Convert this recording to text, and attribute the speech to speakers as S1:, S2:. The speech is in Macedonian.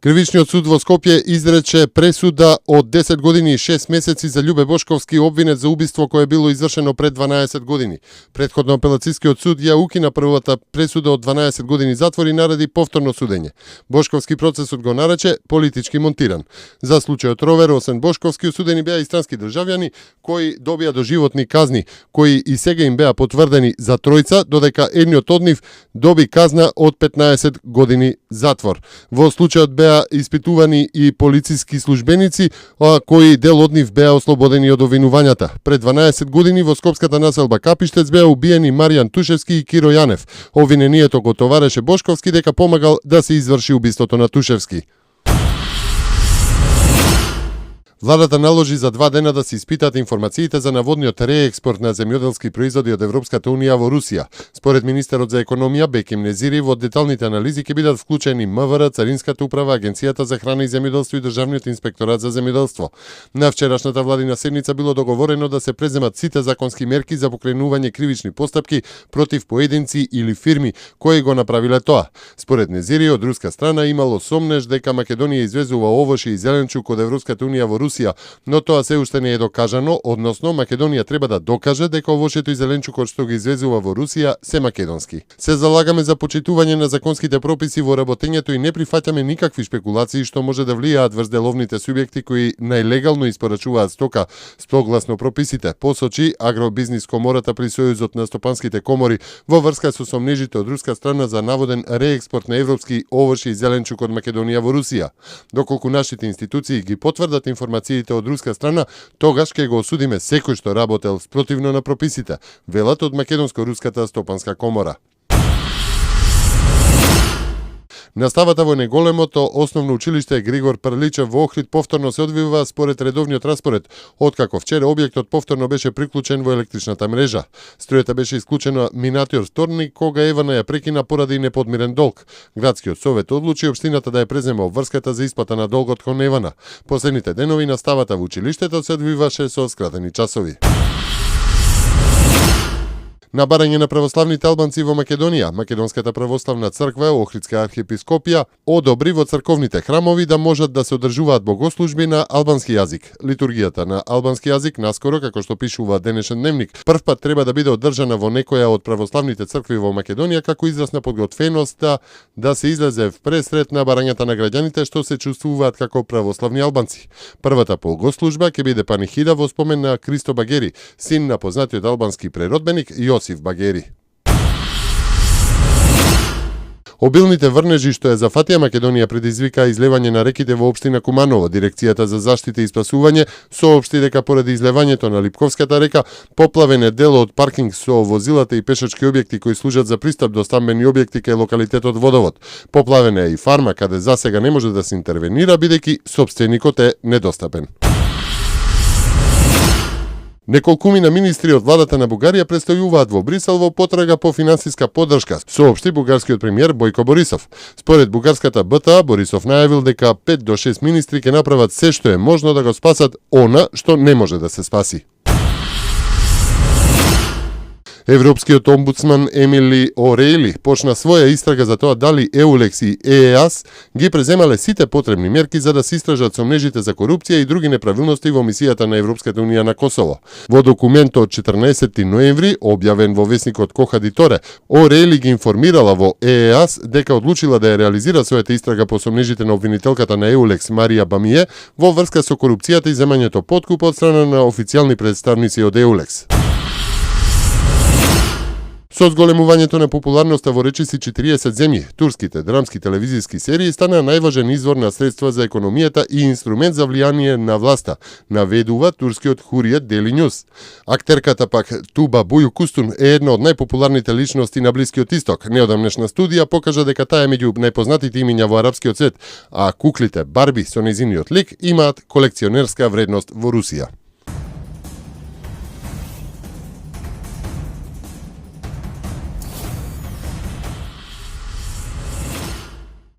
S1: Кривичниот суд во Скопје изрече пресуда од 10 години и 6 месеци за Љубе Бошковски, обвинет за убиство кое било извршено пред 12 години. Претходно апелацискиот суд ја укина првата пресуда од 12 години затвор и нареди повторно судење. Бошковски процесот го нарече политички монтиран. За случајот Ровер, освен Бошковски, осудени беа и странски државјани кои добија доживотни казни, кои и сега им беа потврдени за тројца, додека едниот од нив доби казна од 15 години затвор. Во случајот беа испитувани и полициски службеници, кои дел од нив беа ослободени од обвинувањата. Пред 12 години во скопската населба Капиштец беа убиени Маријан Тушевски и Киро Јанев. Обвинението го товареше Бошковски дека помагал да се изврши убиството на Тушевски. Владата наложи за 2 дена да се испитаат информациите за наводниот реекспорт на земјоделски производи од Европската унија во Русија. Според министерот за економија Беким Незири, во деталните анализи ќе бидат вклучени МВР, Царинската управа, Агенцијата за храна и земјоделство и Државниот инспекторат за земјоделство. На вчерашната владина седница било договорено да се преземат сите законски мерки за покренување кривични постапки против поединци или фирми кои го направиле тоа. Според Незири, од руска страна имало сомнеж дека Македонија извезува овошје и зеленчук од Европската унија во Русија, но тоа се уште не е докажано, односно Македонија треба да докаже дека овошјето и зеленчукот што ги извезува во Русија се македонски. Се залагаме за почитување на законските прописи во работењето и не прифаќаме никакви шпекулации што може да влијаат врз деловните субјекти кои најлегално испорачуваат стока согласно прописите, посочи Агробизнис комората при Сојузот на стопанските комори во врска со сомнежите од руска страна за наводен реекспорт на европски овошје и зеленчук од Македонија во Русија. Доколку нашите институции ги потврдат информациите од руска страна, тогаш ќе го осудиме секој што работел спротивно на прописите, велат од Македонско-руската стопанска комора. Наставата во неголемото основно училиште Григор Прличев во Охрид повторно се одвива според редовниот распоред, откако вчера објектот повторно беше приклучен во електричната мрежа. Струјата беше исклучена минатиот вторник, кога Евана ја прекина поради неподмирен долг. Градскиот совет одлучи општината да ја преземе обврската за исплата на долгот кон Евана. Последните денови наставата во училиштето се одвиваше со скратени часови. На барање на православните албанци во Македонија, Македонската православна црква, Охридска архиепископија, одобри во црковните храмови да можат да се одржуваат богослужби на албански јазик. Литургијата на албански јазик наскоро, како што пишува денешен дневник, првпат треба да биде одржана во некоја од православните цркви во Македонија како израз на подготвеност да се излезе в пресрет на барањата на граѓаните што се чувствуваат како православни албанци. Првата богослужба ќе биде панихида во спомен на Кристо Багери, син на познатиот албански преродбеник Јосиф Багери. Обилните врнежи што ја зафатија Македонија предизвика излевање на реките во општина Куманово. Дирекцијата за заштита и спасување соопшти дека поради излевањето на Липковската река поплавен е дел од паркинг со возилата и пешачки објекти кои служат за пристап до стамбени објекти кај локалитетот Водовод. Поплавена е и фарма каде засега не може да се интервенира бидејќи сопственикот е недостапен. Неколкумина министри од владата на Бугарија престојуваат во Брисел во потрага по финансиска поддршка, соопшти бугарскиот премиер Бојко Борисов. Според бугарската БТА, Борисов најавил дека 5 до 6 министри ќе направат се што е можно да го спасат она што не може да се спаси. Европскиот омбудсман Емили Орейли почна своја истрага за тоа дали EULEX и EEAS ги преземале сите потребни мерки за да се истражат сомнежите за корупција и други неправилности во мисијата на Европската унија на Косово. Во документ од 14 ноември, објавен во весникот Кохадиторе, Орейли ги информирала во EEAS дека одлучила да ја реализира својата истрага по сомнежите на обвинителката на EULEX Марија Бамие во врска со корупцијата и земањето подкуп од страна на официјални представници од EULEX. Со зголемувањето на популарноста во речиси 40 земји, турските драмски телевизиски серии стана најважен извор на средства за економијата и инструмент за влијание на власта, наведува турскиот Хуриет Дели Њуз. Актерката пак Туба Бују Кустун е една од најпопуларните личности на Блискиот Исток. Неодамнешна студија покажа дека таа е меѓу најпознатите имиња во арапскиот свет, а куклите Барби со нејзиниот лик имаат колекционерска вредност во Русија.